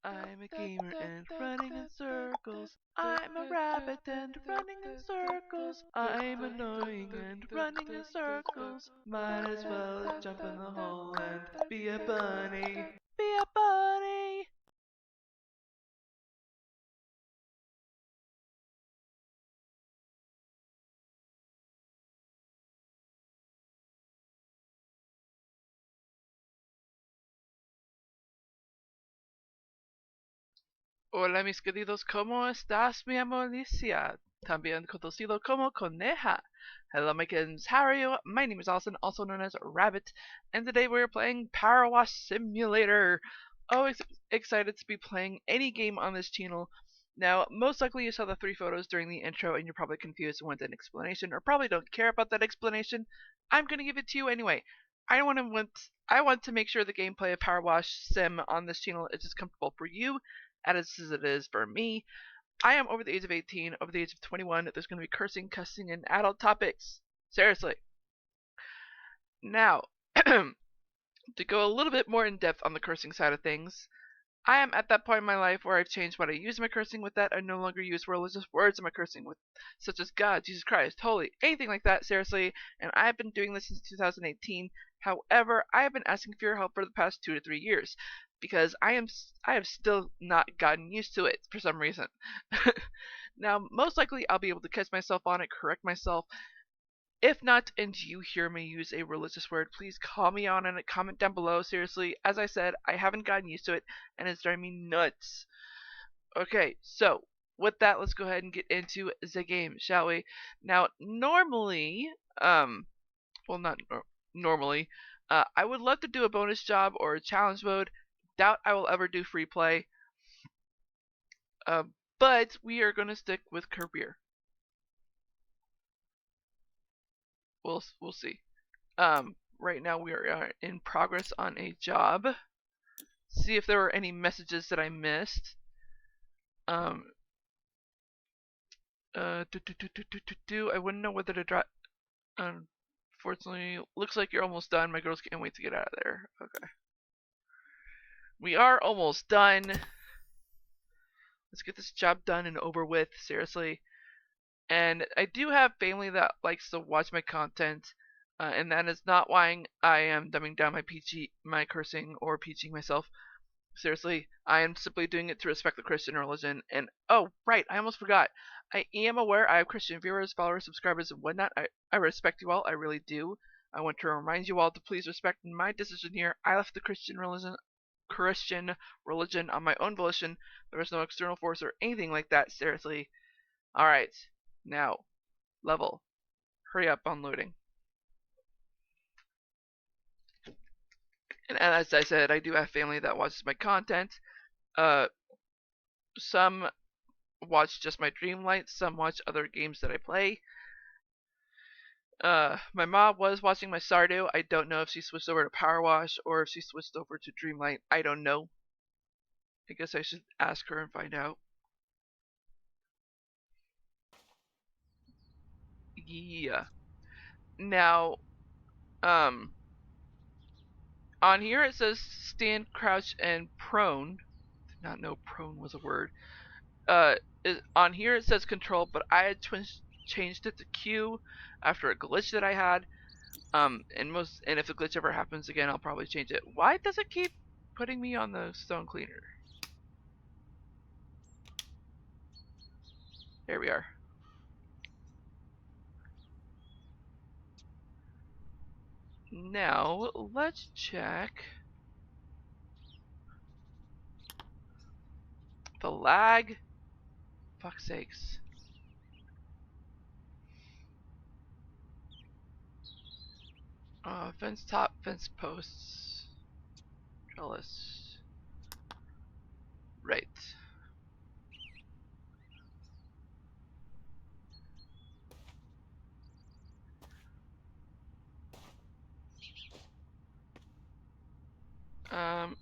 I'm a gamer and running in circles. I'm a rabbit and running in circles. I'm annoying and running in circles. Might as well jump in the hole and be a bunny. Be a bunny! Hola mis queridos, ¿cómo estás, mi amor Alicia? También conocido como Coneja. Hello my kittens, how are you? My name is Allison, also known as Rabbit, and today we're playing Power Wash Simulator. Always excited to be playing any game on this channel. Now, most likely you saw the 3 photos during the intro and you're probably confused and want an explanation, or probably don't care about that explanation. I'm gonna give it to you anyway. I want to make sure the gameplay of Power Wash Sim on this channel is as comfortable for you as it is for me. I am over the age of 18, over the age of 21. There's going to be cursing, cussing, and adult topics. Seriously. Now, to go a little bit more in depth on the cursing side of things, I am at that point in my life where I've changed what I use in my cursing with that. I no longer use religious words in my cursing with, such as God, Jesus Christ, holy, anything like that, seriously. And I have been doing this since 2018. However, I have been asking for your help for the past 2 to 3 years because I have still not gotten used to it for some reason. Now, most likely I'll be able to catch myself on it, correct myself. If not, and you hear me use a religious word, please call me on it, comment down below. Seriously, as I said, I haven't gotten used to it, and it's driving me nuts. Okay, so with that, let's go ahead and get into the game, shall we? Now, normally, well, not normally, I would love to do a bonus job or a challenge mode. Doubt I will ever do free play. But we are going to stick with career. We'll see. Right now we are in progress on a job. See if there were any messages that I missed. I wouldn't know whether to drop. Unfortunately, looks like you're almost done. My girls can't wait to get out of there. Okay. We are almost done. Let's get this job done and over with, seriously. And I do have family that likes to watch my content, and that is not why I am dumbing down my cursing or PGing myself. Seriously, I am simply doing it to respect the Christian religion. And oh, right, I almost forgot. I am aware I have Christian viewers, followers, subscribers, and whatnot. I respect you all, I really do. I want to remind you all to please respect my decision here. I left the Christian religion on my own volition. There was no external force or anything like that, seriously. Alright, now, level. Hurry up on loading. And as I said, I do have family that watches my content. Some watch just my Dreamlight, some watch other games that I play. My mom was watching my Stardew. I don't know if she switched over to Power Wash or if she switched over to Dreamlight. I don't know. I guess I should ask her and find out. Yeah. Now, on here it says stand, crouch, and prone. Did not know prone was a word. On here it says control, but I had changed it to Q after a glitch that I had. And if the glitch ever happens again, I'll probably change it. Why does it keep putting me on the stone cleaner? There we are. Now let's check the lag. Fuck's sakes. Fence top, fence posts, trellis. Right. Um.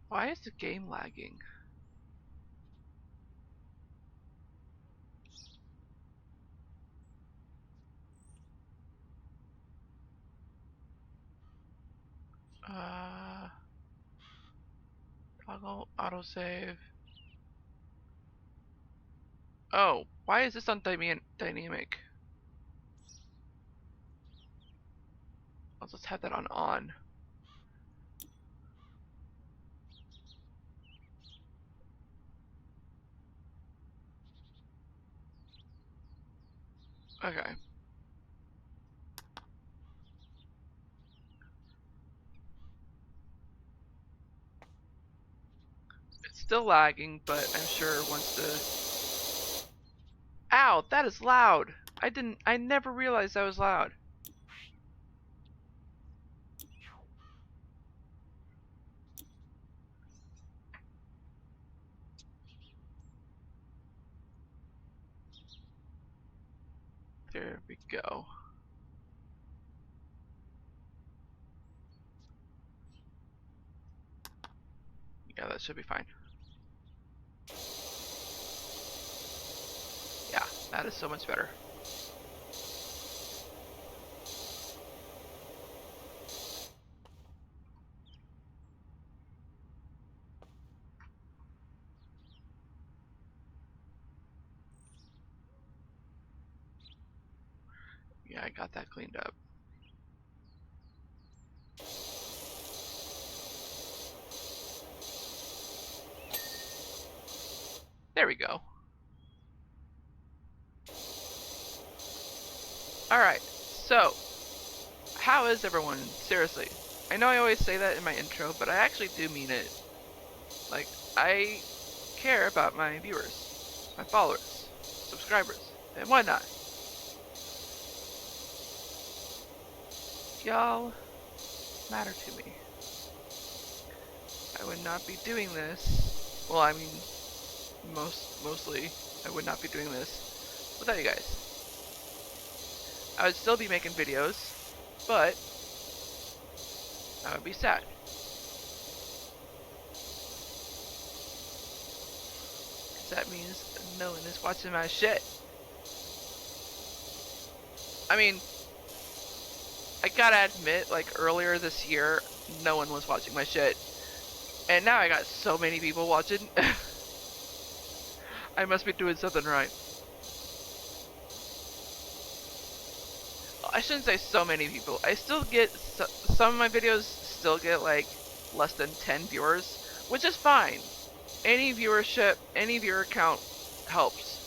Why is the game lagging? Toggle autosave. Oh, why is this on dynamic? I'll just have that on. Okay. It's still lagging, but I'm sure once the... Ow, that is loud! I never realized that was loud. There we go. Yeah, that should be fine. Yeah, that is so much better. Yeah, I got that cleaned up. There we go. Alright, so, how is everyone? Seriously. I know I always say that in my intro, but I actually do mean it. Like, I care about my viewers, my followers, subscribers, and whatnot. Y'all matter to me. I would not be doing this. Well, I mean, mostly, I would not be doing this without you guys. I would still be making videos, but I would be sad. Because that means no one is watching my shit. I mean, I gotta admit, like earlier this year, no one was watching my shit. And now I got so many people watching. I must be doing something right. I shouldn't say so many people. I still get, some of my videos still get like less than 10 viewers, which is fine. Any viewership, any viewer count helps.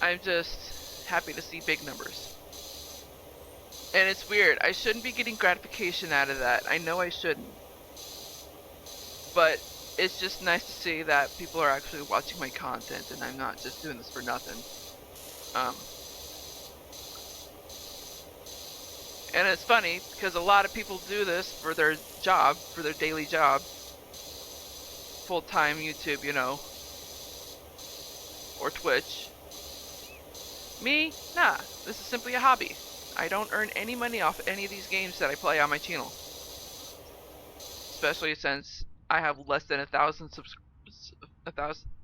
I'm just happy to see big numbers. And it's weird, I shouldn't be getting gratification out of that. I know I shouldn't. But it's just nice to see that people are actually watching my content and I'm not just doing this for nothing. And it's funny because a lot of people do this for their job, for their daily job. Full-time YouTube, you know. Or Twitch. Me? Nah, this is simply a hobby. I don't earn any money off any of these games that I play on my channel. Especially since I have less than 1,000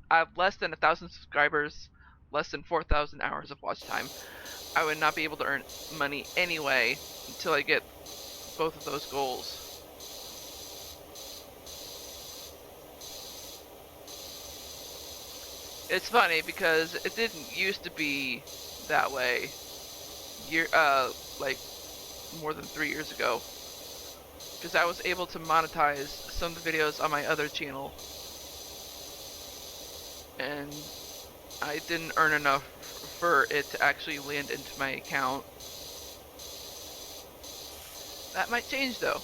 I have less than 1,000 subscribers, less than 4,000 hours of watch time. I would not be able to earn money anyway until I get both of those goals. It's funny because it didn't used to be that way. Like more than 3 years ago. Because I was able to monetize some of the videos on my other channel. And I didn't earn enough for it to actually land into my account. That might change though.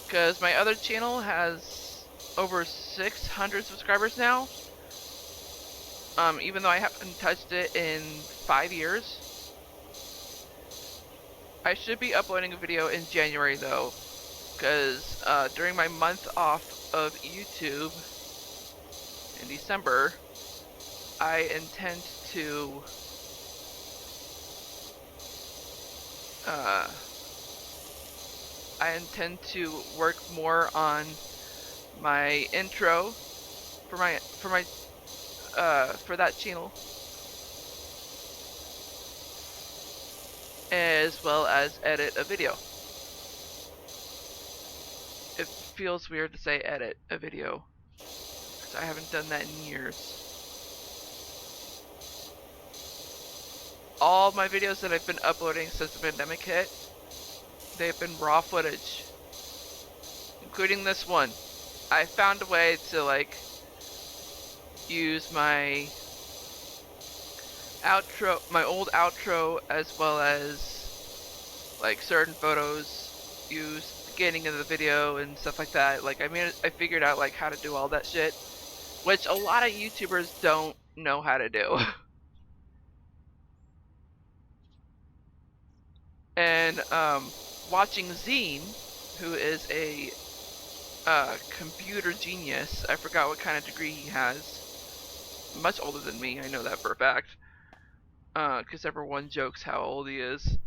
Because my other channel has over 600 subscribers now. Even though I haven't touched it in 5 years. I should be uploading a video in January though. Because during my month off of YouTube in December, I intend to work more on my intro for that channel. as well as edit a video. It feels weird to say edit a video, because I haven't done that in years. All my videos that I've been uploading since the pandemic hit, they've been raw footage, including this one. I found a way to like use my outro, my old outro, as well as like certain photos, use the beginning of the video and stuff like that. Like I figured out like how to do all that shit, which a lot of YouTubers don't know how to do. And watching Zine, who is a computer genius. I forgot what kind of degree he has. Much older than me, I know that for a fact. Because everyone jokes how old he is.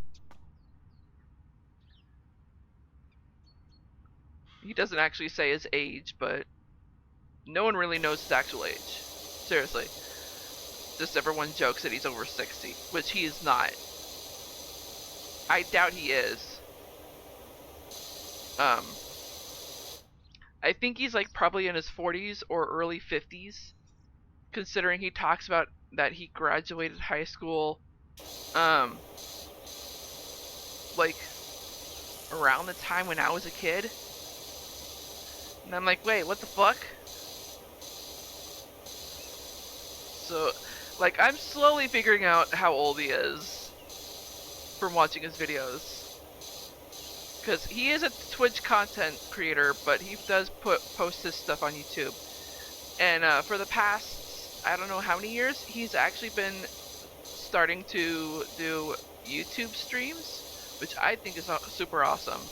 He doesn't actually say his age, but no one really knows his actual age. Seriously. Just everyone jokes that he's over 60, which he is not. I doubt he is. I think he's like probably in his 40s or early 50s, considering he talks about that he graduated high school, like around the time when I was a kid. And I'm like, wait, what the fuck? So, like, I'm slowly figuring out how old he is from watching his videos. Because he is a Twitch content creator, but he does post his stuff on YouTube. And for the past, I don't know how many years, he's actually been starting to do YouTube streams, which I think is super awesome.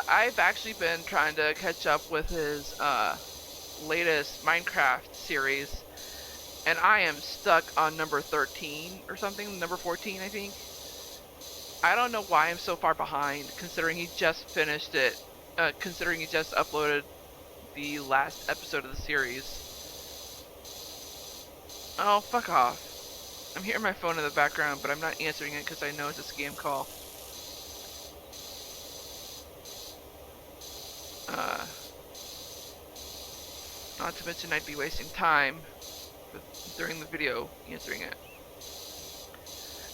I've actually been trying to catch up with his latest Minecraft series, and I am stuck on number 13 or something, number 14 I think. I don't know why I'm so far behind, considering he just finished it, considering he just uploaded the last episode of the series. Oh, fuck off. I'm hearing my phone in the background, but I'm not answering it because I know it's a scam call. Not to mention I'd be wasting time during the video answering it.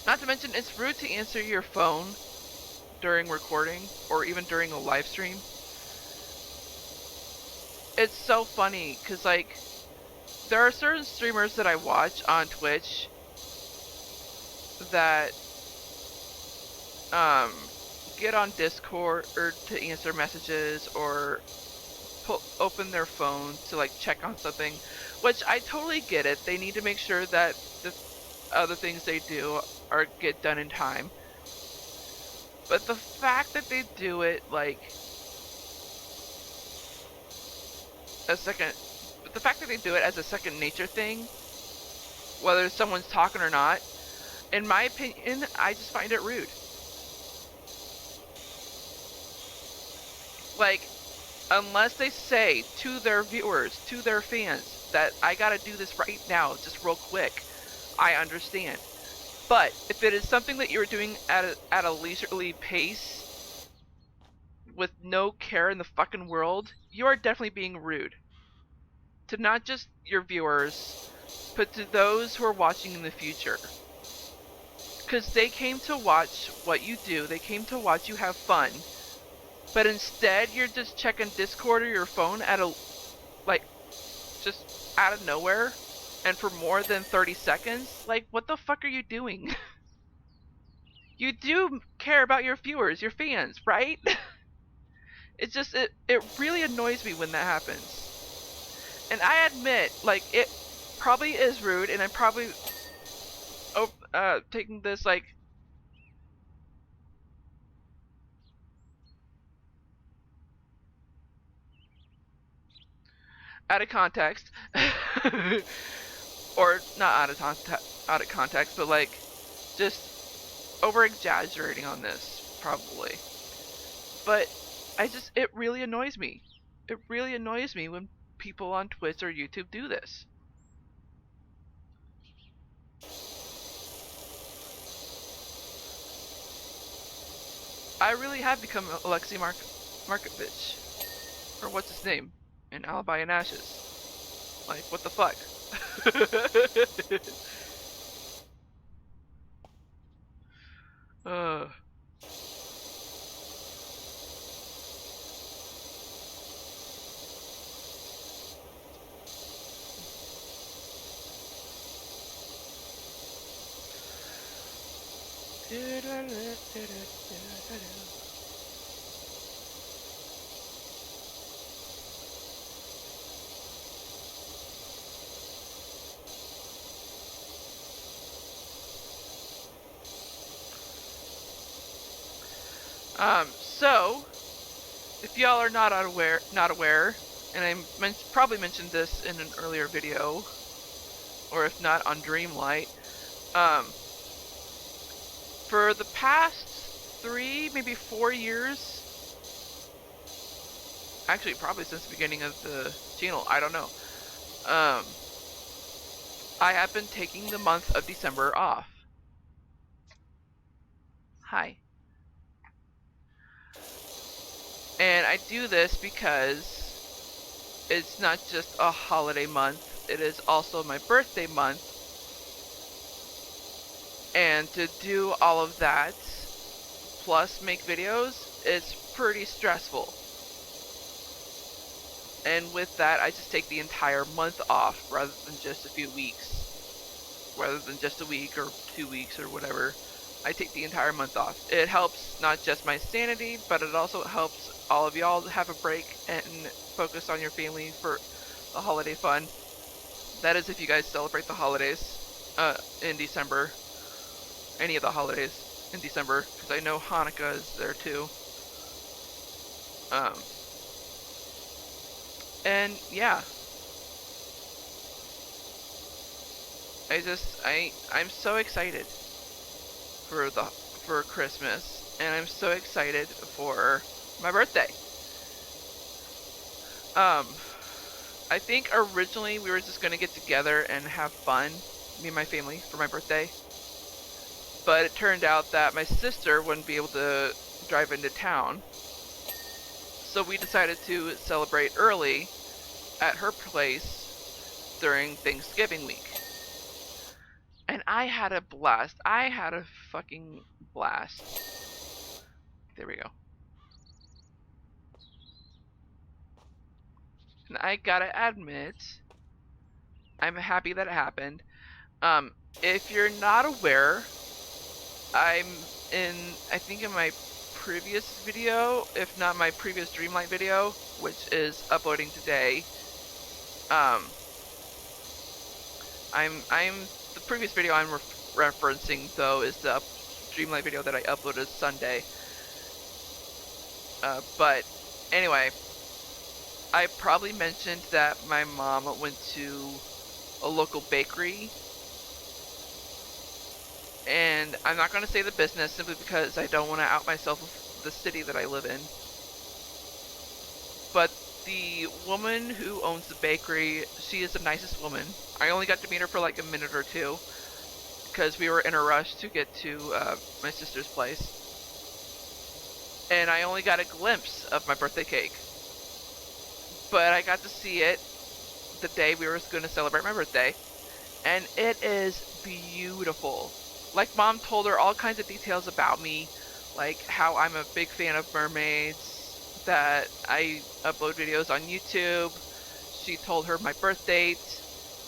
Not to mention it's rude to answer your phone during recording or even during a live stream. It's so funny because like there are certain streamers that I watch on Twitch that get on Discord or to answer messages or open their phone to like check on something, which I totally get it. They need to make sure that the other things they do are get done in time. But the fact that they do it like the fact that they do it as a second nature thing, whether someone's talking or not, in my opinion, I just find it rude. Like, unless they say to their viewers, to their fans, that I gotta do this right now, just real quick, I understand. But if it is something that you're doing at a leisurely pace, with no care in the fucking world, you are definitely being rude. To not just your viewers, but to those who are watching in the future. Because they came to watch what you do, they came to watch you have fun. But instead, you're just checking Discord or your phone at a, like, just out of nowhere, and for more than 30 seconds? Like, what the fuck are you doing? You do care about your viewers, your fans, right? It's just, it really annoys me when that happens. And I admit, like, it probably is rude, and I'm probably taking this, like, out of context. or not out of context, but like just over exaggerating on this probably. But it really annoys me. It really annoys me when people on Twitch or YouTube do this. I really have become Alexei Markovich, or what's his name, in Alibi and Ashes. Like, what the fuck? uh. So if y'all are not aware, and I probably mentioned this in an earlier video, or if not on Dreamlight, for the past 3, maybe 4 years, actually probably since the beginning of the channel, I don't know, I have been taking the month of December off. Hi. And I do this because it's not just a holiday month, it is also my birthday month. And to do all of that, plus make videos, is pretty stressful. And with that, I just take the entire month off rather than just a few weeks. Rather than just a week or 2 weeks or whatever. I take the entire month off. It helps not just my sanity, but it also helps all of y'all have a break and focus on your family for the holiday fun. That is if you guys celebrate the holidays in December. Any of the holidays in December, because I know Hanukkah is there too. And yeah. I'm so excited for Christmas, and I'm so excited for my birthday. I think originally we were just gonna get together and have fun, me and my family, for my birthday. But it turned out that my sister wouldn't be able to drive into town. So we decided to celebrate early at her place during Thanksgiving week. And I had a blast. I had a fucking blast. There we go. And I gotta admit, I'm happy that it happened. If you're not aware, I think in my previous video, if not my previous Dreamlight video, which is uploading today, the previous video I'm referencing though is the Dreamlight video that I uploaded Sunday. But anyway, I probably mentioned that my mom went to a local bakery, and I'm not going to say the business simply because I don't want to out myself with the city that I live in. But the woman who owns the bakery, she is the nicest woman. I only got to meet her for like a minute or two because we were in a rush to get to my sister's place. And I only got a glimpse of my birthday cake. But I got to see it the day we were going to celebrate my birthday. And it is beautiful. Like, Mom told her all kinds of details about me. Like how I'm a big fan of mermaids, that I upload videos on YouTube. She told her my birth date.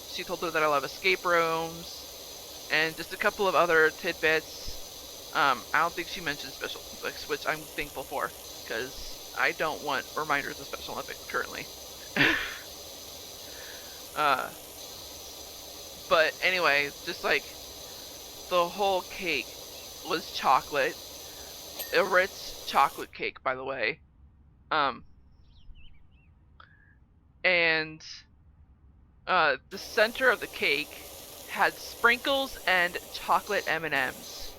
She told her that I love escape rooms. And just a couple of other tidbits. I don't think she mentioned Special Olympics, which I'm thankful for, because I don't want reminders of Special Olympics currently. But anyway, just like the whole cake was chocolate. A Ritz chocolate cake, by the way. And the center of the cake had sprinkles and chocolate M&Ms.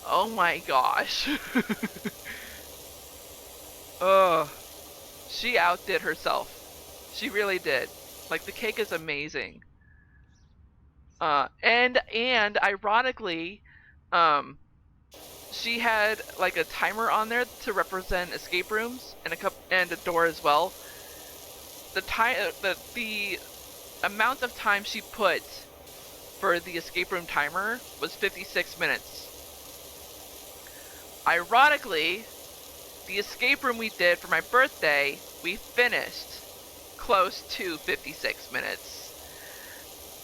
Oh my gosh. Ugh. She outdid herself. She really did. Like, the cake is amazing. And ironically, she had like a timer on there to represent escape rooms and a door as well. The amount of time she put for the escape room timer was 56 minutes. Ironically, the escape room we did for my birthday, we finished close to 56 minutes.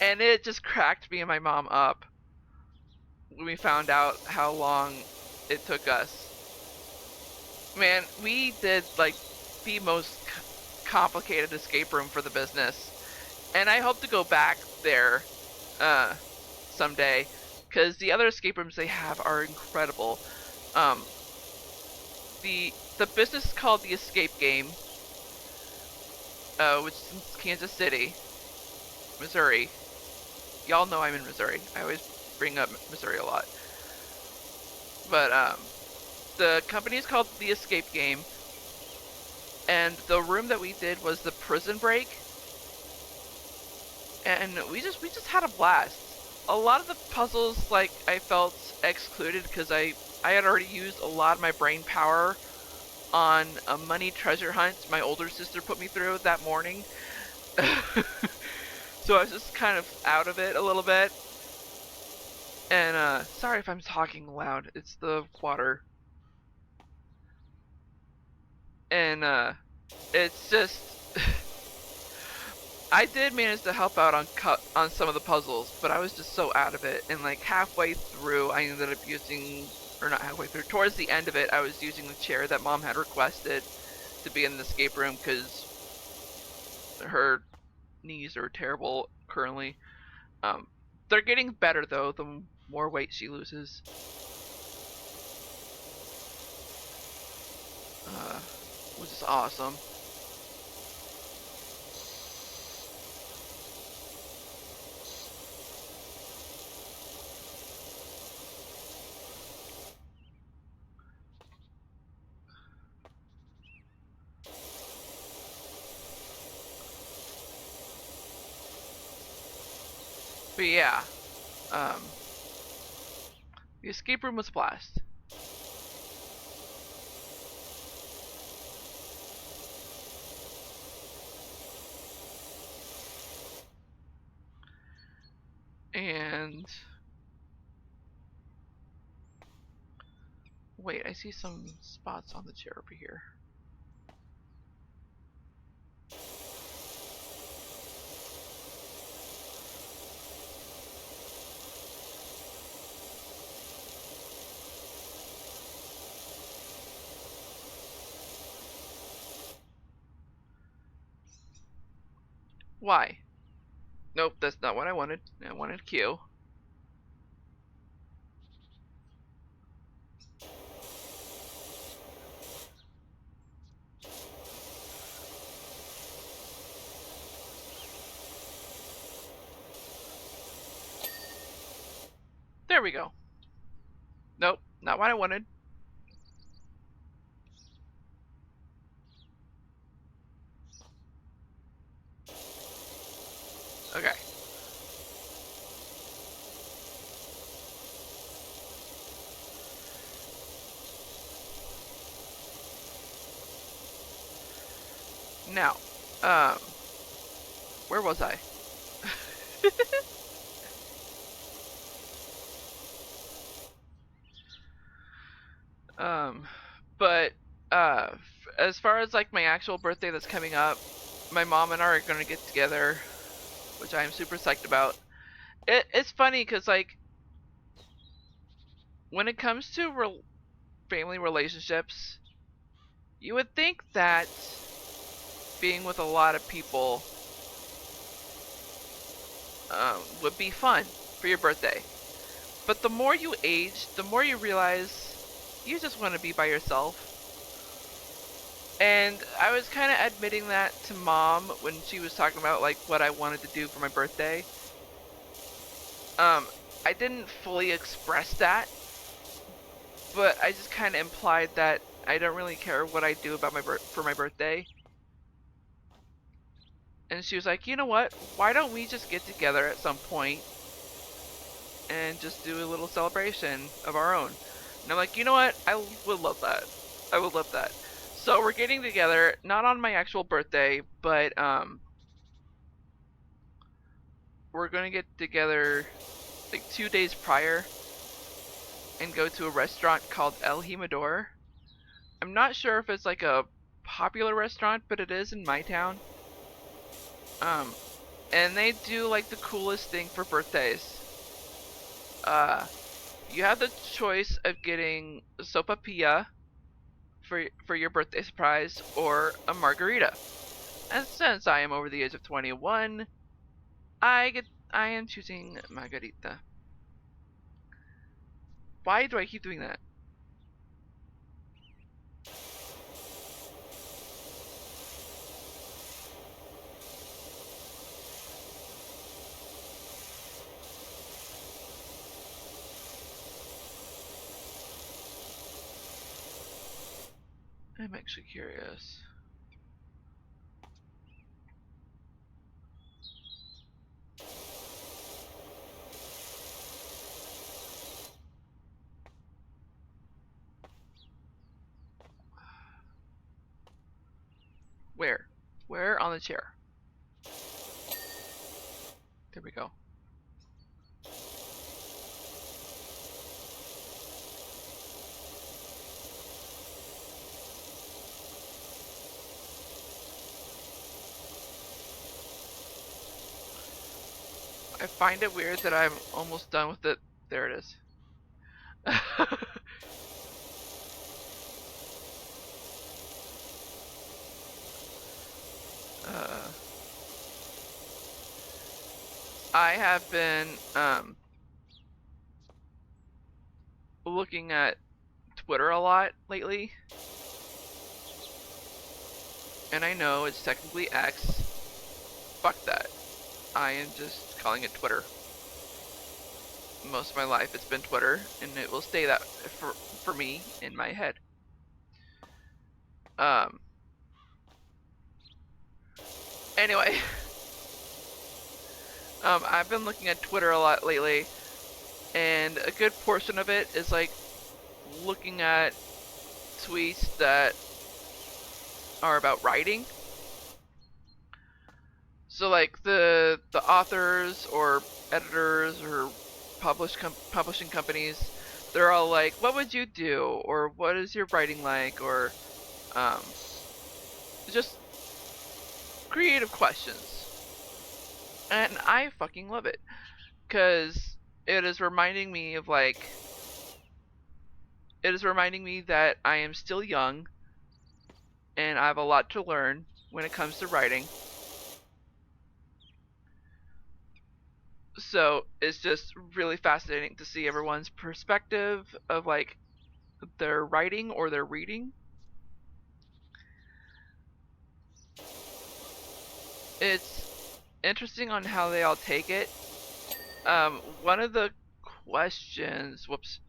And it just cracked me and my mom up when we found out how long it took us. Man, we did like the most complicated escape room for the business. And I hope to go back there someday, because the other escape rooms they have are incredible. The business is called the Escape Game, which is in Kansas City, Missouri. Y'all know I'm in Missouri. I always bring up Missouri a lot. But the company is called the Escape Game, and the room that we did was the Prison Break, and we just had a blast. A lot of the puzzles, like, I felt excluded because I had already used a lot of my brain power on a money treasure hunt my older sister put me through that morning. So I was just kind of out of it a little bit. And sorry if I'm talking loud, it's the water. And it's just I did manage to help out on some of the puzzles, but I was just so out of it. And like halfway through, I ended up using, or not halfway through, towards the end of it, I was using the chair that Mom had requested to be in the escape room because her knees are terrible currently. They're getting better though, the more weight she loses. Which is awesome. But yeah, the escape room was a blast. And wait, I see some spots on the chair over here. Why? Nope, that's not what I wanted. I wanted Q. There we go. Nope, not what I wanted. Okay. Now, where was I? But as far as like my actual birthday that's coming up, my mom and I are gonna get together, which I am super psyched about. It's funny because like when it comes to family relationships, you would think that being with a lot of people would be fun for your birthday. But the more you age, the more you realize you just want to be by yourself. And I was kind of admitting that to Mom when she was talking about like what I wanted to do for my birthday. I didn't fully express that, but I just kind of implied that I don't really care what I do about for my birthday. And she was like, you know what? Why don't we just get together at some point and just do a little celebration of our own? And I'm like, you know what? I would love that. I would love that. So we're getting together, not on my actual birthday, but we're gonna get together like 2 days prior and go to a restaurant called El Jimador. I'm not sure if it's like a popular restaurant, but it is in my town. Um, and they do like the coolest thing for birthdays. You have the choice of getting sopapilla for your birthday surprise or a margarita. And since I am over the age of 21, I am choosing margarita. Why do I keep doing that? I'm actually curious. Where? Where on the chair? There we go. I find it weird that I'm almost done with it. There it is. uh, I have been looking at Twitter a lot lately, and I know it's technically X. Fuck that. I am just calling it Twitter. Most of my life it's been Twitter, and it will stay that for me in my head. Anyway, I've been looking at Twitter a lot lately, and a good portion of it is like looking at tweets that are about writing. So like the authors or editors or publishing companies, they're all like, "What would you do?" or "What is your writing like?" or um, just creative questions. And I fucking love it because it is reminding me of like it is reminding me that I am still young and I have a lot to learn when it comes to writing. So it's just really fascinating to see everyone's perspective of like their writing or their reading. It's interesting on how they all take it. One of the questions, whoops.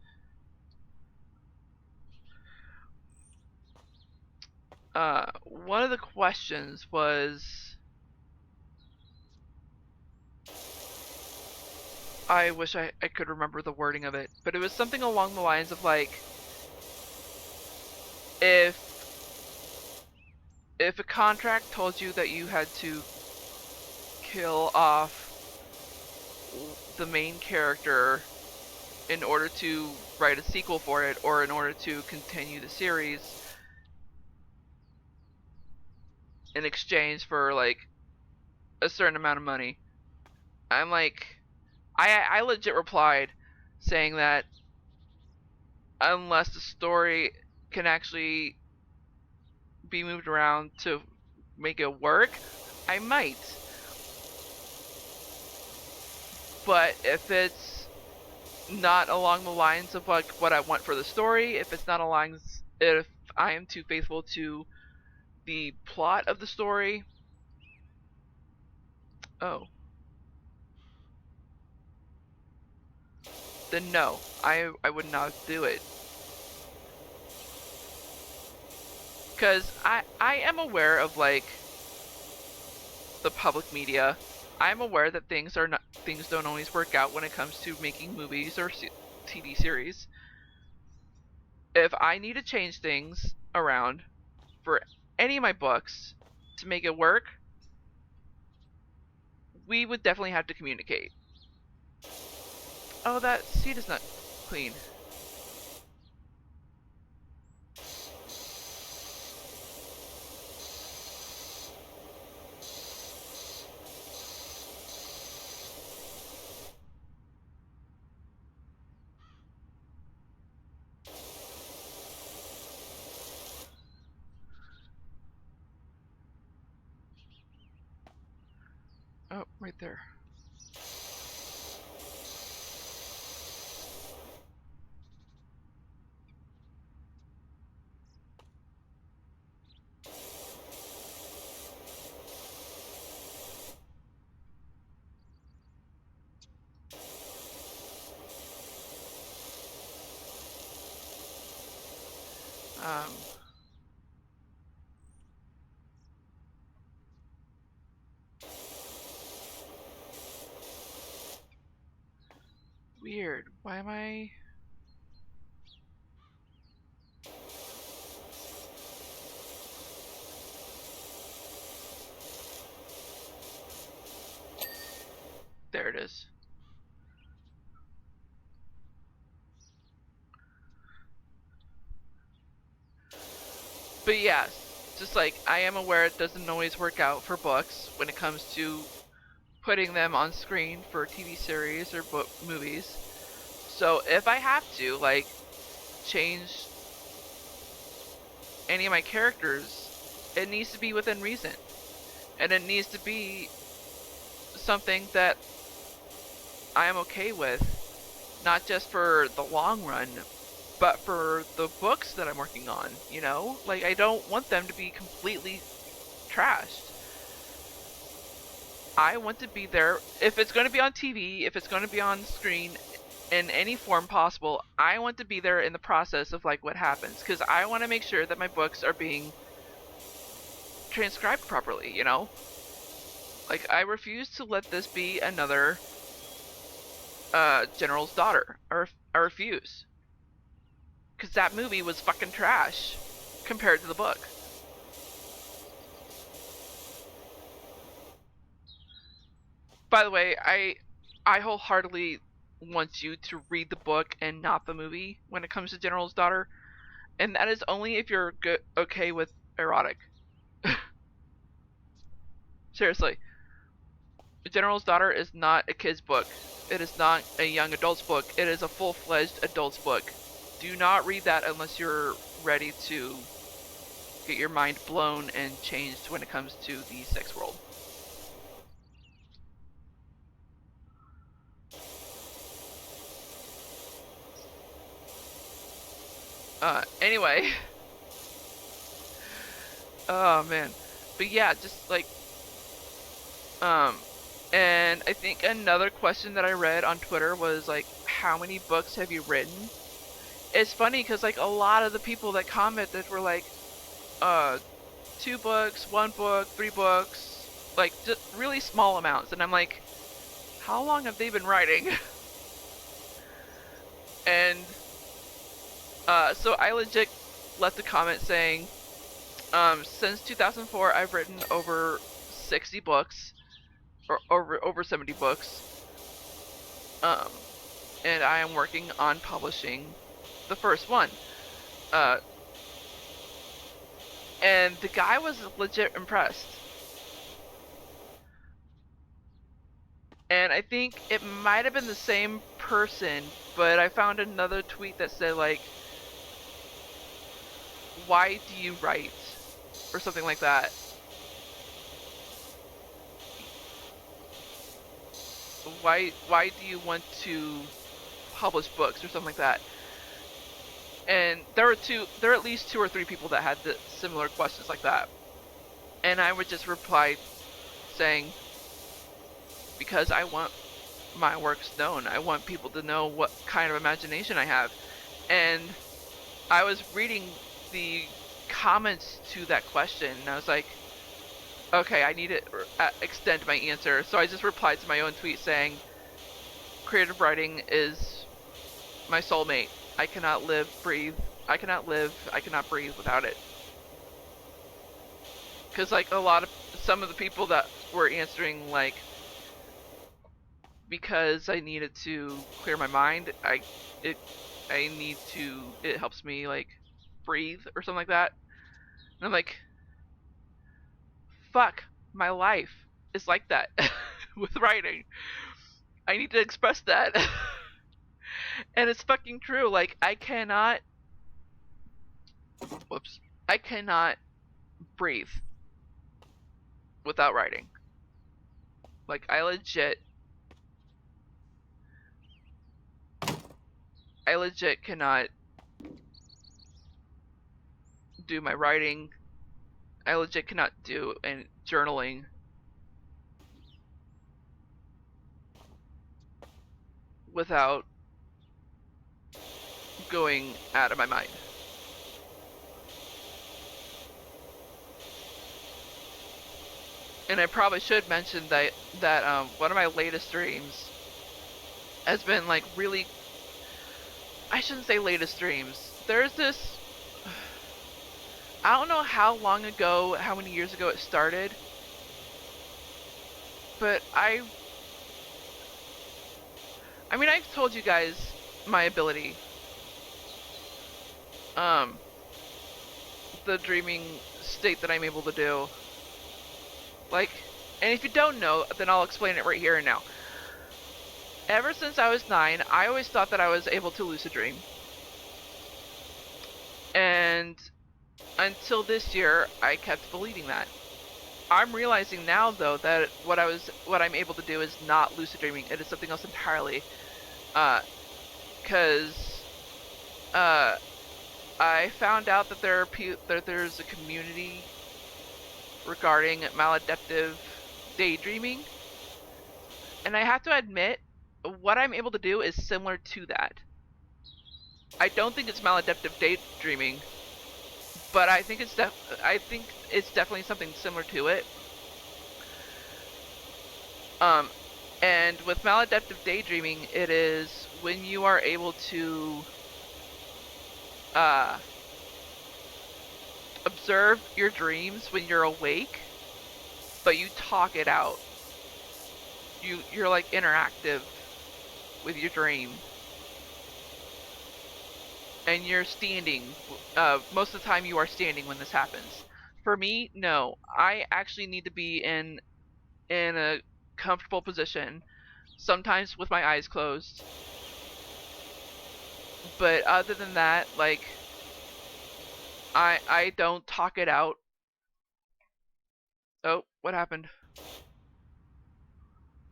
One of the questions was, I wish I could remember the wording of it, but it was something along the lines of like, if a contract told you that you had to kill off the main character in order to write a sequel for it or in order to continue the series in exchange for like a certain amount of money, I'm like, I legit replied saying that unless the story can actually be moved around to make it work, I might. But if it's not along the lines of like what I want for the story, if I am too faithful to the plot of the story, oh, then no, I would not do it. Because I am aware of, like, the public media. I'm aware that things don't always work out when it comes to making movies or TV series. If I need to change things around for any of my books to make it work, we would definitely have to communicate. Oh, that seat is not clean. Oh, right there. Um, Weird. Why am I... There it is. But yeah, just like I am aware it doesn't always work out for books when it comes to putting them on screen for TV series or book movies. So if I have to, like, change any of my characters, it needs to be within reason. And it needs to be something that I am okay with, not just for the long run, but for the books that I'm working on, you know? Like, I don't want them to be completely trashed. I want to be there. If it's going to be on TV, if it's going to be on screen in any form possible, I want to be there in the process of, like, what happens. Because I want to make sure that my books are being transcribed properly, you know? Like, I refuse to let this be another General's Daughter. I refuse. Because that movie was fucking trash compared to the book. By the way, I wholeheartedly want you to read the book and not the movie when it comes to General's Daughter, and that is only if you're okay with erotic. Seriously, General's Daughter is not a kid's book. It is not a young adult's book. It is a full-fledged adult's book. Do not read that unless you're ready to get your mind blown and changed when it comes to the sex world. Anyway. Oh, man. But yeah, just like, and I think another question that I read on Twitter was like, how many books have you written? It's funny because, like, a lot of the people that commented were like, 2 books, 1 book, 3 books, like, just really small amounts. And I'm like, how long have they been writing? And, so I legit left a comment saying, since 2004, I've written over 60 books, or over 70 books, and I am working on publishing the first one. And the guy was legit impressed. And I think it might have been the same person, but I found another tweet that said, like, why do you write? Or something like that. Why do you want to publish books or something like that? And there are at least 2 or 3 people that had similar questions like that. And I would just reply saying, because I want my works known. I want people to know what kind of imagination I have. And I was reading the comments to that question, and I was like, okay, I need to extend my answer. So I just replied to my own tweet saying, creative writing is my soulmate. I cannot breathe, I cannot breathe without it. Because, like, some of the people that were answering, like, because I needed to clear my mind, it helps me, like, breathe or something like that. And I'm like, fuck, my life is like that with writing. I need to express that. And it's fucking true. Like, I cannot breathe without writing. Like, I legit cannot do my writing. I legit cannot do any journaling without going out of my mind. And I probably should mention that one of my latest dreams has been, like, really, I shouldn't say latest dreams. There's this, I don't know how long ago, how many years ago it started, but I mean, I've told you guys my ability. The dreaming state that I'm able to do. Like, and if you don't know, then I'll explain it right here and now. Ever since I was 9, I always thought that I was able to lucid dream. And until this year, I kept believing that. I'm realizing now, though, that what I'm able to do is not lucid dreaming. It is something else entirely. Because I found out that there's a community regarding maladaptive daydreaming, and I have to admit, what I'm able to do is similar to that. I don't think it's maladaptive daydreaming, but I think it's definitely something similar to it. And with maladaptive daydreaming, it is when you are able to observe your dreams when you're awake, but you talk it out. You're like interactive with your dream. And you're standing. Most of the time you are standing when this happens. For me, no. I actually need to be in a comfortable position, sometimes with my eyes closed. But other than that, like, I don't talk it out. Oh, what happened?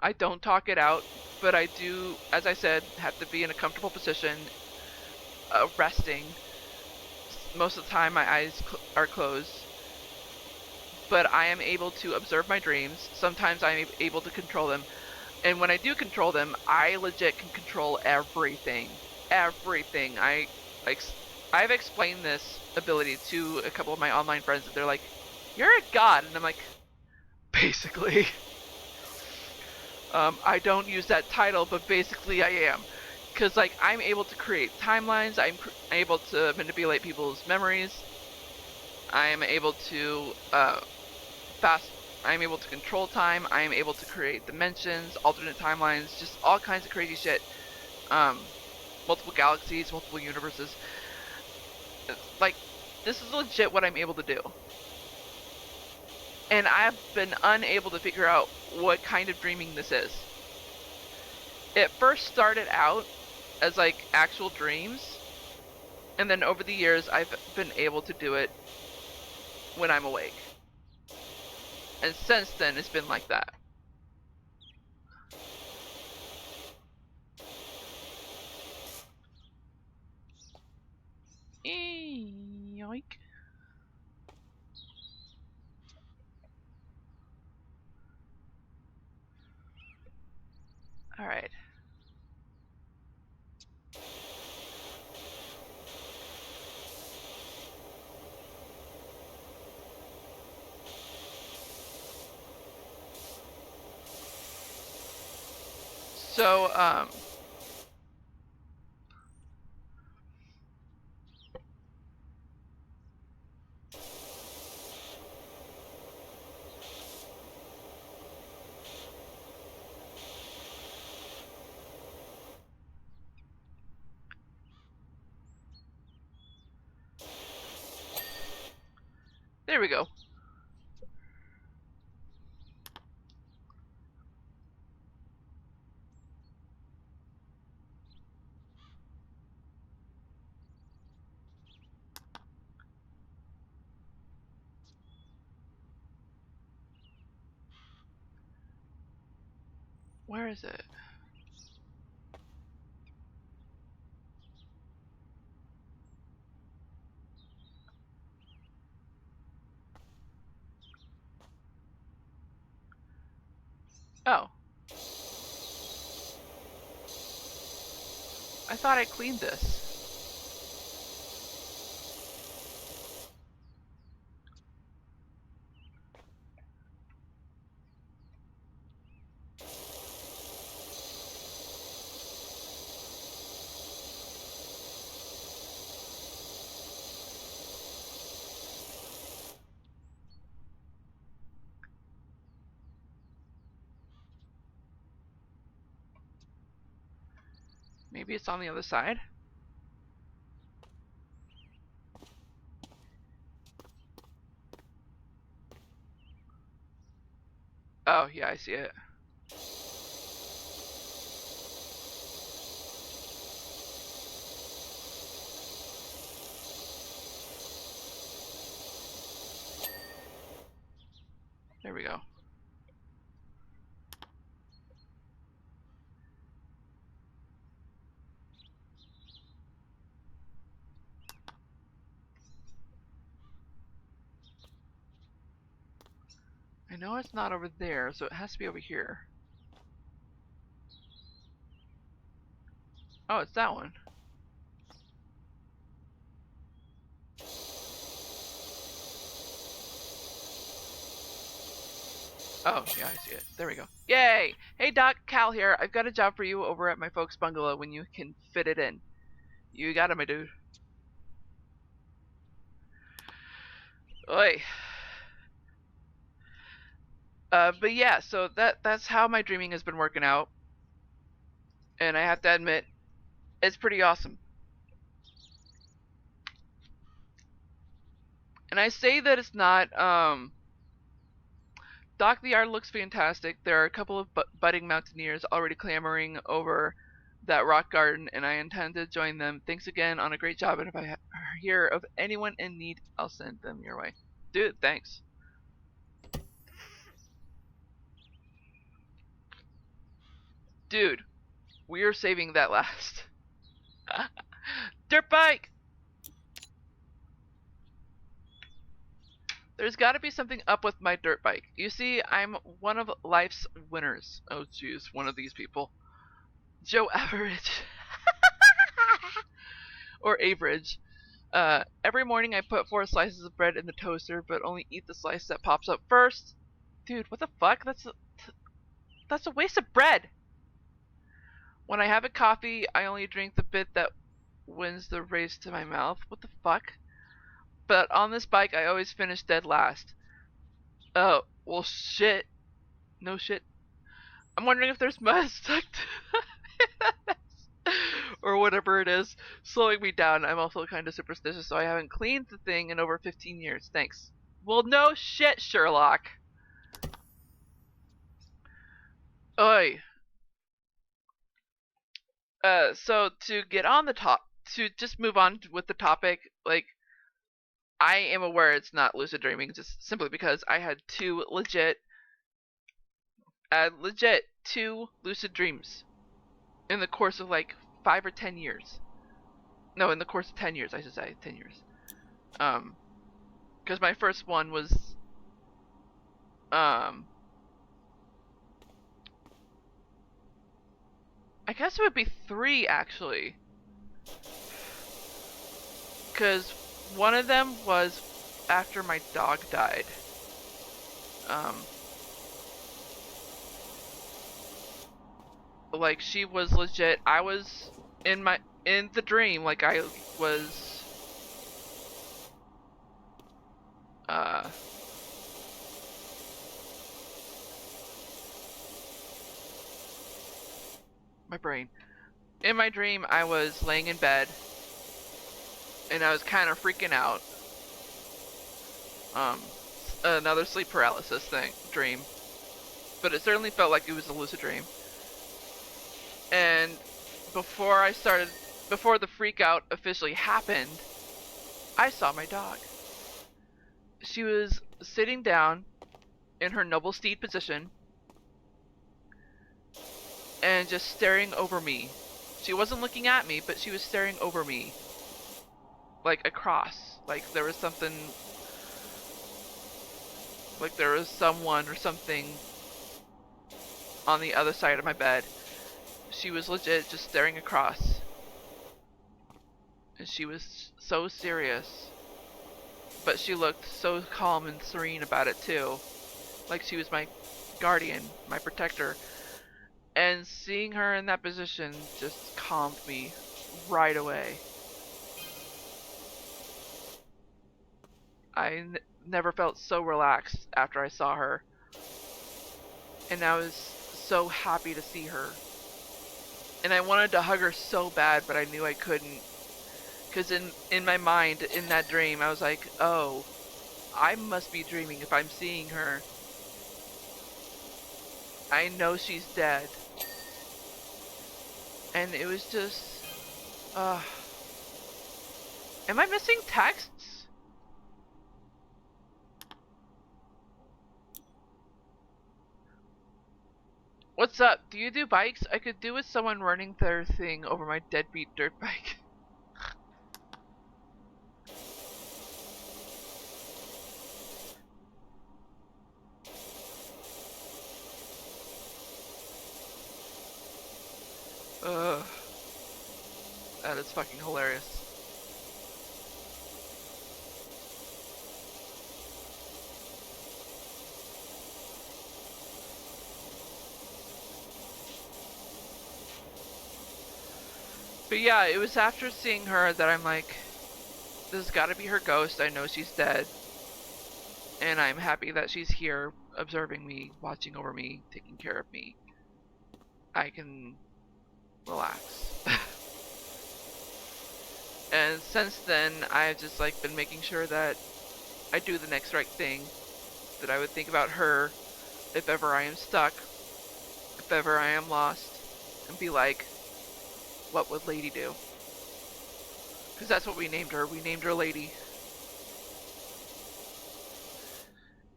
I don't talk it out, but I do, as I said, have to be in a comfortable position, resting. Most of the time my eyes are closed. But I am able to observe my dreams. Sometimes I'm able to control them. And when I do control them, I legit can control everything. Everything. I've explained this ability to a couple of my online friends, and they're like, "You're a god," and I'm like, basically. I don't use that title, but basically I am. Because, like, I'm able to create timelines, I'm able to manipulate people's memories, I'm able to, I'm able to control time, I'm able to create dimensions, alternate timelines, just all kinds of crazy shit. Multiple galaxies, multiple universes. Like, this is legit what I'm able to do. And I've been unable to figure out what kind of dreaming this is. It first started out as, like, actual dreams, and then over the years I've been able to do it when I'm awake. And since then it's been like that. Yoink. Alright. So, there we go. Where is it? Oh. I thought I cleaned this. Maybe it's on the other side? Oh, yeah, I see it. There we go. I know it's not over there, so it has to be over here. Oh, it's that one. Oh, yeah, I see it. There we go. Yay! Hey Doc, Cal here. I've got a job for you over at my folks' bungalow when you can fit it in. You got it, my dude. Oi. But yeah, so that's how my dreaming has been working out. And I have to admit, it's pretty awesome. And I say that it's not, Doc, the art looks fantastic. There are a couple of budding mountaineers already clamoring over that rock garden, and I intend to join them. Thanks again on a great job, and if I hear of anyone in need, I'll send them your way. Dude, thanks. Dude, we're saving that last. Dirt bike! There's gotta be something up with my dirt bike. You see, I'm one of life's winners. Oh jeez, one of these people. Joe Average. Or average. Every morning I put 4 slices of bread in the toaster, but only eat the slice that pops up first. Dude, what the fuck? That's a waste of bread! When I have a coffee, I only drink the bit that wins the race to my mouth. What the fuck? But on this bike, I always finish dead last. Oh, well shit. No shit. I'm wondering if there's mud stuck to or whatever it is, slowing me down. I'm also kind of superstitious, so I haven't cleaned the thing in over 15 years. Thanks. Well, no shit, Sherlock. Oi. So to get on the top, to just move on with the topic, like, I am aware it's not lucid dreaming, just simply because I had two lucid dreams in the course of like 5 or 10 years. No, in the course of 10 years, I should say, 10 years. Because my first one was, I guess it would be 3 actually. Because one of them was after my dog died. Like, she was legit. I was in the dream, like I was my brain. In my dream, I was laying in bed and I was kind of freaking out. Another sleep paralysis dream, but it certainly felt like it was a lucid dream. And before the freak out officially happened, I saw my dog. She was sitting down in her noble steed position and just staring over me. She wasn't looking at me, but she was staring over me. Like across. Like there was something. Like there was someone or something on the other side of my bed. She was legit just staring across. And she was so serious. But she looked so calm and serene about it too. Like she was my guardian, my protector. And seeing her in that position just calmed me right away. I never felt so relaxed after I saw her. And I was so happy to see her. And I wanted to hug her so bad, but I knew I couldn't. Because in my mind, in that dream, I was like, oh, I must be dreaming if I'm seeing her. I know she's dead. And it was just... am I missing texts? What's up? Do you do bikes? I could do with someone running their thing over my deadbeat dirt bike. Ugh. That is fucking hilarious. But yeah, it was after seeing her that I'm like, this has got to be her ghost. I know she's dead. And I'm happy that she's here, observing me, watching over me, taking care of me. I can relax. And since then, I've just like been making sure that I do the next right thing. That I would think about her if ever I am stuck, if ever I am lost, and be like, what would Lady do? Because that's what we named her. We named her Lady.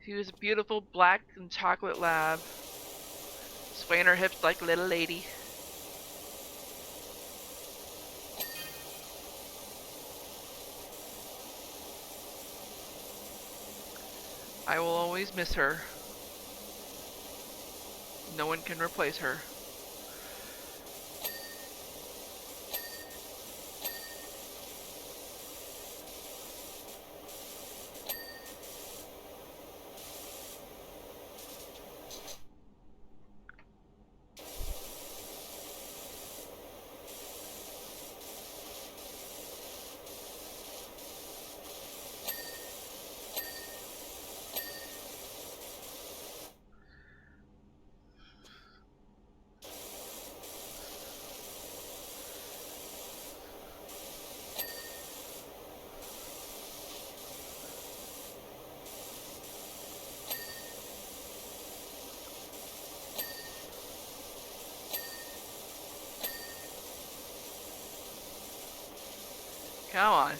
She was a beautiful black and chocolate lab, swaying her hips like a little lady. I will always miss her. No one can replace her. Come on.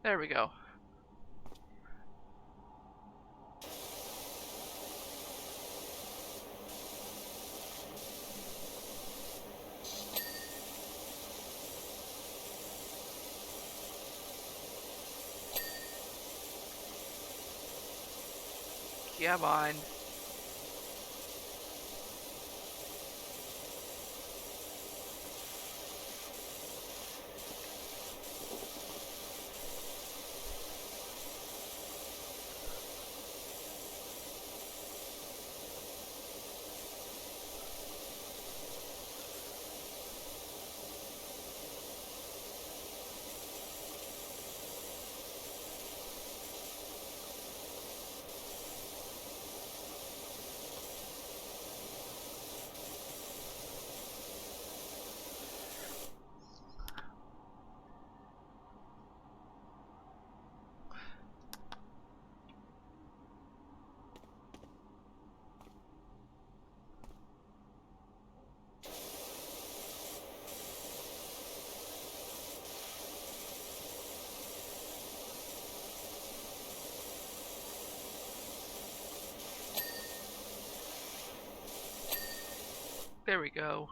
There we go. Come on. There we go.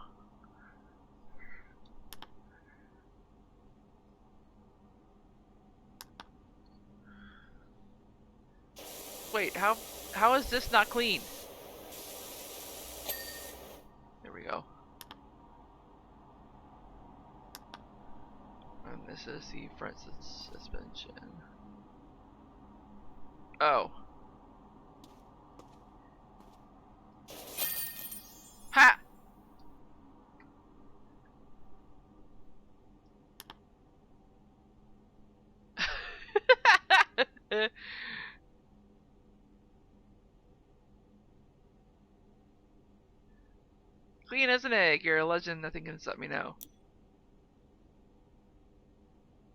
Wait, how is this not clean? There we go. And this is the front suspension. Oh. Ha! Clean as an egg. You're a legend. Nothing can stop me now.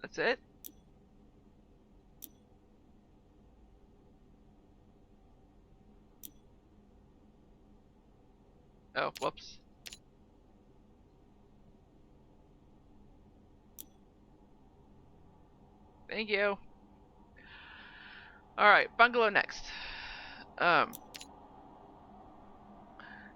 That's it? Oh, whoops. Thank you. Alright, bungalow next.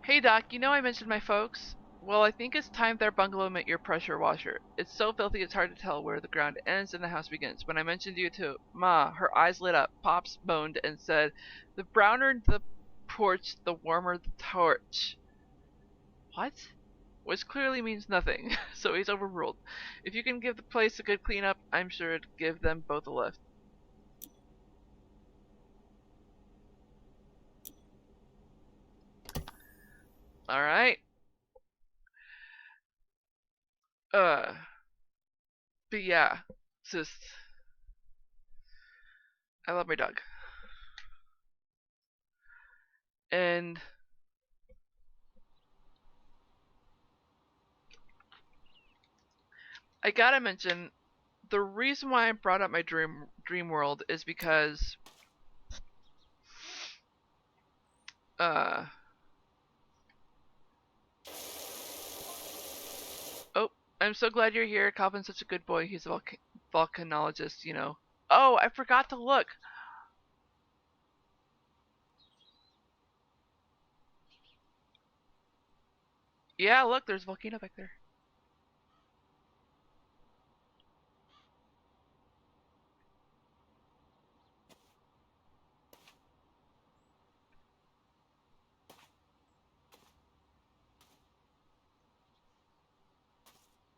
Hey Doc, you know I mentioned my folks? Well, I think it's time their bungalow met your pressure washer. It's so filthy it's hard to tell where the ground ends and the house begins. When I mentioned you to Ma, her eyes lit up, Pops moaned and said, the browner the porch, the warmer the torch. What? Which clearly means nothing, so he's overruled. If you can give the place a good cleanup, I'm sure it'd give them both a lift. Alright. But yeah, just I love my dog. And I gotta mention, the reason why I brought up my dream world is because oh, I'm so glad you're here. Calvin's such a good boy. He's a volcanologist, you know. Oh, I forgot to look. Yeah, look, there's a volcano back there.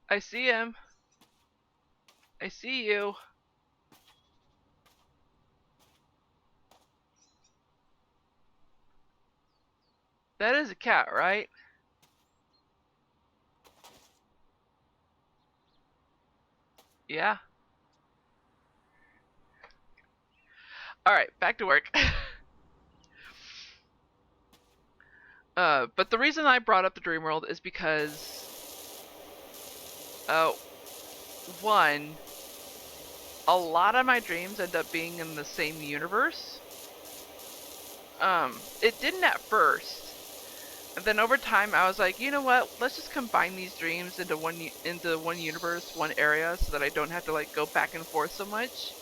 I see him. I see you. That is a cat, right? Yeah. Alright, back to work. But the reason I brought up the dream world is because one, a lot of my dreams end up being in the same universe. It didn't at first. And then over time I was like, you know what, let's just combine these dreams into one universe, one area, so that I don't have to like go back and forth so much.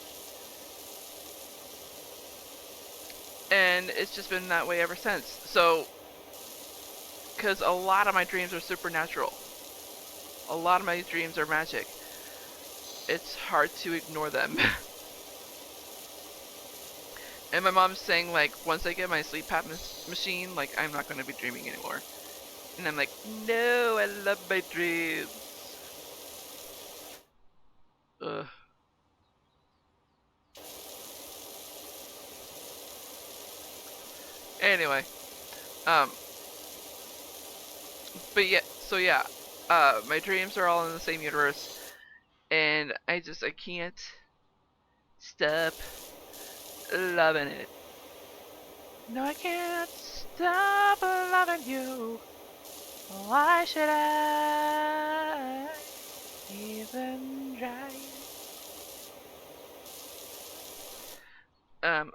And it's just been that way ever since. So, because a lot of my dreams are supernatural. A lot of my dreams are magic. It's hard to ignore them. And my mom's saying, like, once I get my sleep machine, like, I'm not going to be dreaming anymore. And I'm like, no, I love my dreams. Ugh. Anyway, but yeah, so yeah, my dreams are all in the same universe, and I can't stop loving it. No, I can't stop loving you. Why should I even try?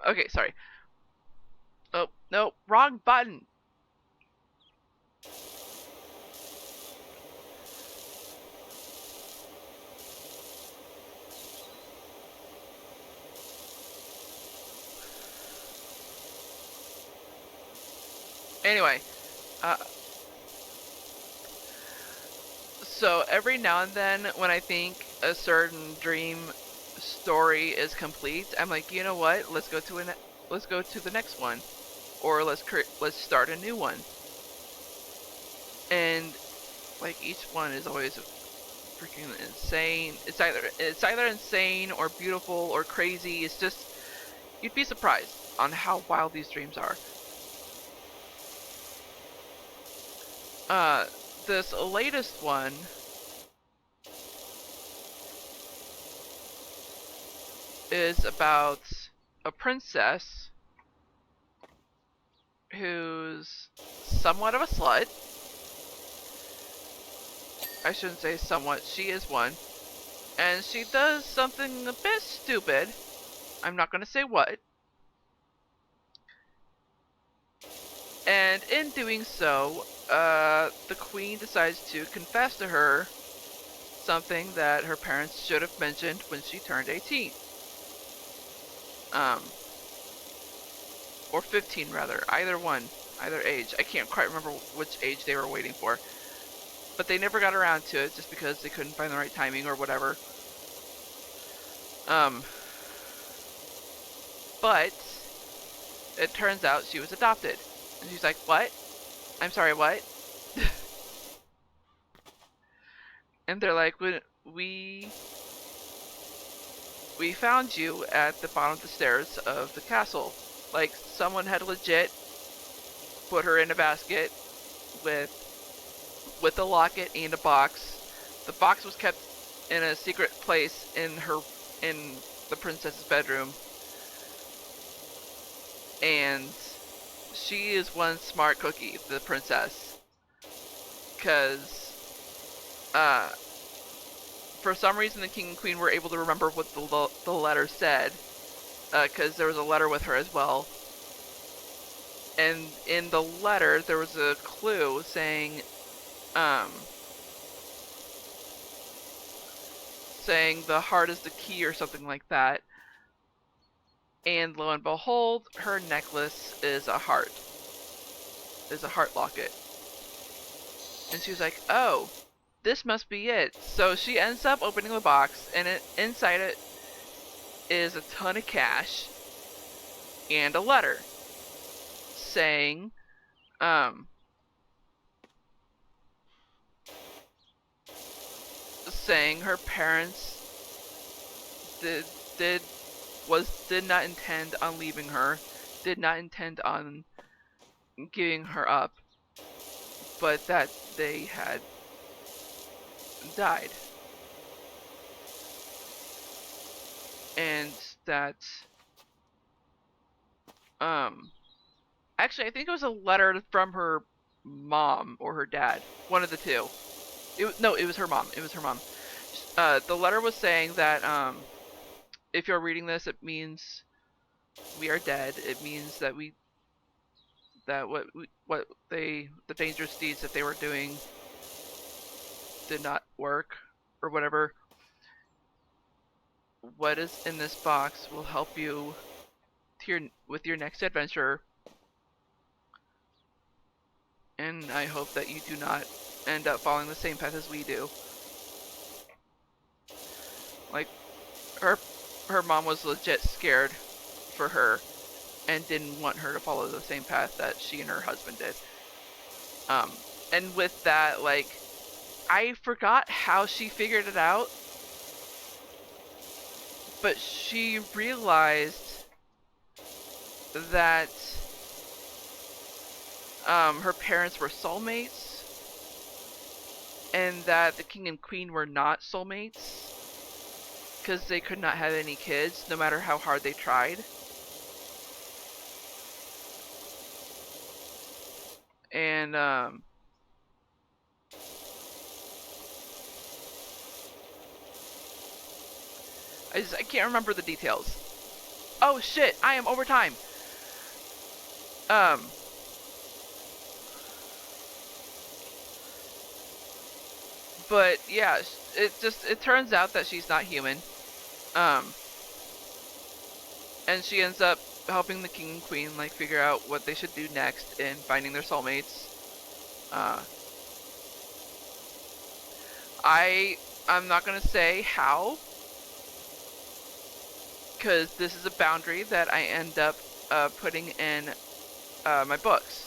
Okay, sorry. Oh, no, wrong button. Anyway, so every now and then when I think a certain dream story is complete, I'm like, you know what? Let's go to the next one, or let's start a new one. And like each one is always freaking insane. It's either insane or beautiful or crazy. It's just, you'd be surprised on how wild these dreams are. This latest one is about a princess who's somewhat of a slut. I shouldn't say somewhat, she is one. And she does something a bit stupid. I'm not going to say what. And in doing so, the queen decides to confess to her something that her parents should have mentioned when she turned 18. Or 15 rather, either age. I can't quite remember which age they were waiting for. But they never got around to it just because they couldn't find the right timing or whatever. But it turns out she was adopted. And she's like, what? I'm sorry, what? And they're like, we found you at the bottom of the stairs of the castle. Like, someone had legit put her in a basket with a locket and a box. The box was kept in a secret place in the princess's bedroom. And she is one smart cookie, the princess. Because, for some reason the king and queen were able to remember what the letter said. Because there was a letter with her as well. And in the letter, there was a clue saying the heart is the key or something like that. And lo and behold, her necklace is a heart. Is a heart locket. And she was like, oh, this must be it. So she ends up opening the box, and inside it is a ton of cash and a letter saying, saying her parents did not intend on leaving her, did not intend on giving her up, but that they had died. And that actually I think it was a letter from her mom or her dad, one of the two. It was her mom. It was her mom. The letter was saying that if you're reading this, it means we are dead. It means that the dangerous deeds that they were doing did not work or whatever. What is in this box will help you with your next adventure. And I hope that you do not end up following the same path as we do. Like, her mom was legit scared for her and didn't want her to follow the same path that she and her husband did. And with that, like, I forgot how she figured it out, but she realized that her parents were soulmates, and that the king and queen were not soulmates because they could not have any kids no matter how hard they tried. And I can't remember the details. Oh shit, I am over time. But yeah, it turns out that she's not human. And she ends up helping the king and queen like figure out what they should do next in finding their soulmates. I'm not gonna say how, because this is a boundary that I end up putting in my books.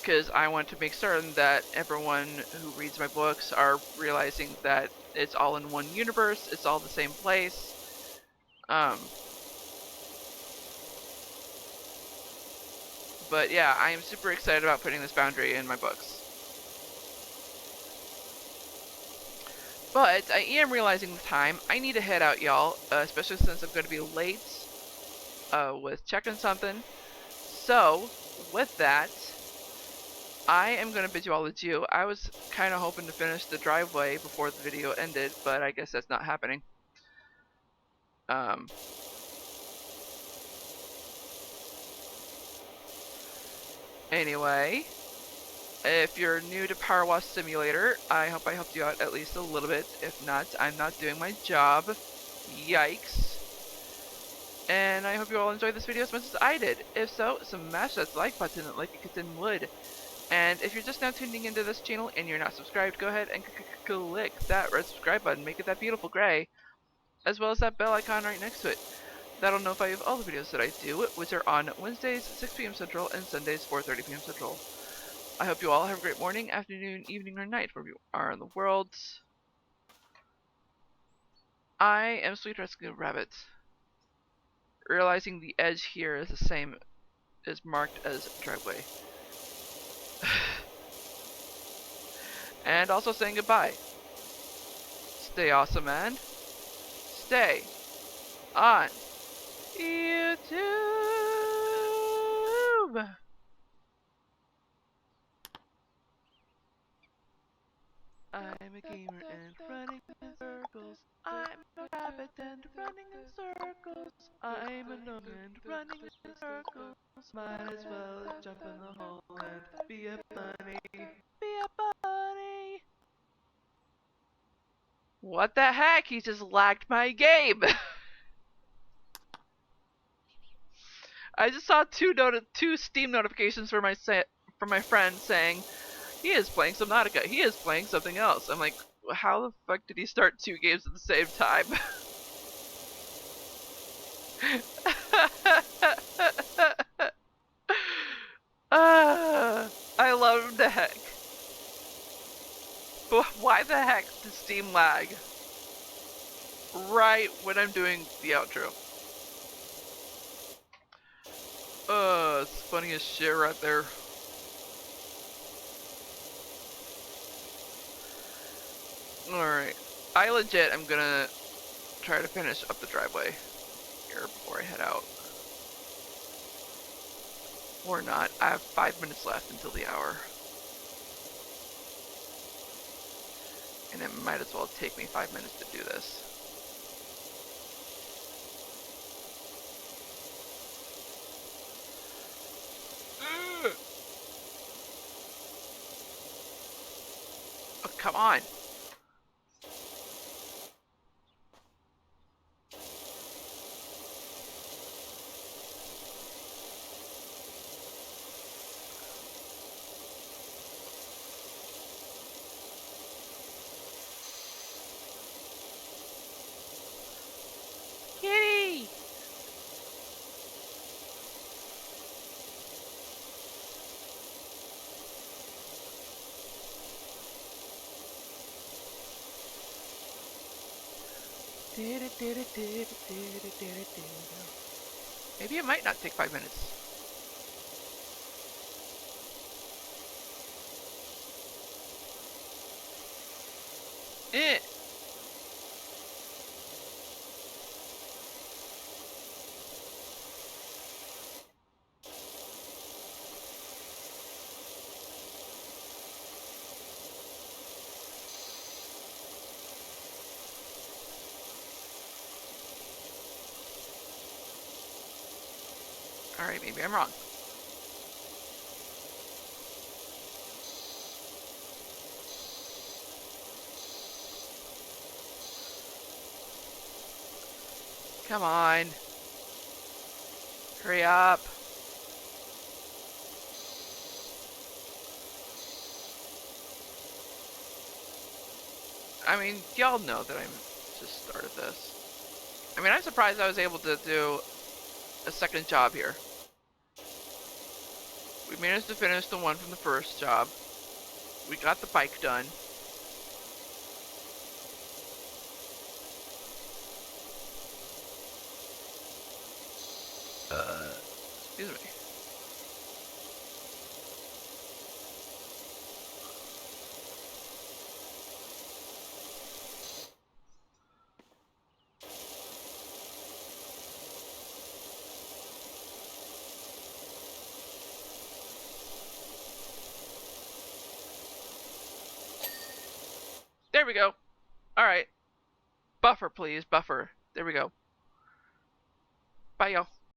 Because I want to make certain that everyone who reads my books are realizing that it's all in one universe, it's all the same place. But yeah, I am super excited about putting this boundary in my books. But I am realizing the time. I need to head out, y'all, especially since I'm going to be late with checking something. So, with that, I am going to bid you all adieu. I was kind of hoping to finish the driveway before the video ended, but I guess that's not happening. Anyway, if you're new to Power Wash Simulator, I hope I helped you out at least a little bit. If not, I'm not doing my job. Yikes. And I hope you all enjoyed this video as much as I did. If so, smash that like button like a kitten would. And if you're just now tuning into this channel and you're not subscribed, go ahead and click that red subscribe button, make it that beautiful gray, as well as that bell icon right next to it. That'll notify you of all the videos that I do, which are on Wednesdays, 6 p.m. Central, and Sundays, 4:30 p.m. Central. I hope you all have a great morning, afternoon, evening, or night wherever you are in the world. I am Sweet Rescue Rabbit. Realizing the edge here is the same, is marked as driveway. And also saying goodbye. Stay awesome, man. Stay on YouTube. I'm a gamer and running in circles. I'm a rabbit and running in circles. I'm a gnome and running in circles. Might as well jump in the hole and be a bunny. Be a bunny. What the heck? He just lagged my game. I just saw two Steam notifications from my friend saying he is playing Subnautica. He is playing something else. I'm like, how the fuck did he start two games at the same time? I love him to heck. But why the heck does Steam lag right when I'm doing the outro? It's funny as shit right there. Alright. I legit am gonna try to finish up the driveway here before I head out. Or not. I have 5 minutes left until the hour. And it might as well take me 5 minutes to do this. Oh, come on. Maybe it might not take 5 minutes. Eh. Alright, maybe I'm wrong. Come on. Hurry up. I mean, y'all know that I'm just started this. I mean, I'm surprised I was able to do a second job here. We managed to finish the one from the first job. We got the bike done. Excuse me. There we go. Alright. Buffer, please. Buffer. There we go. Bye, y'all.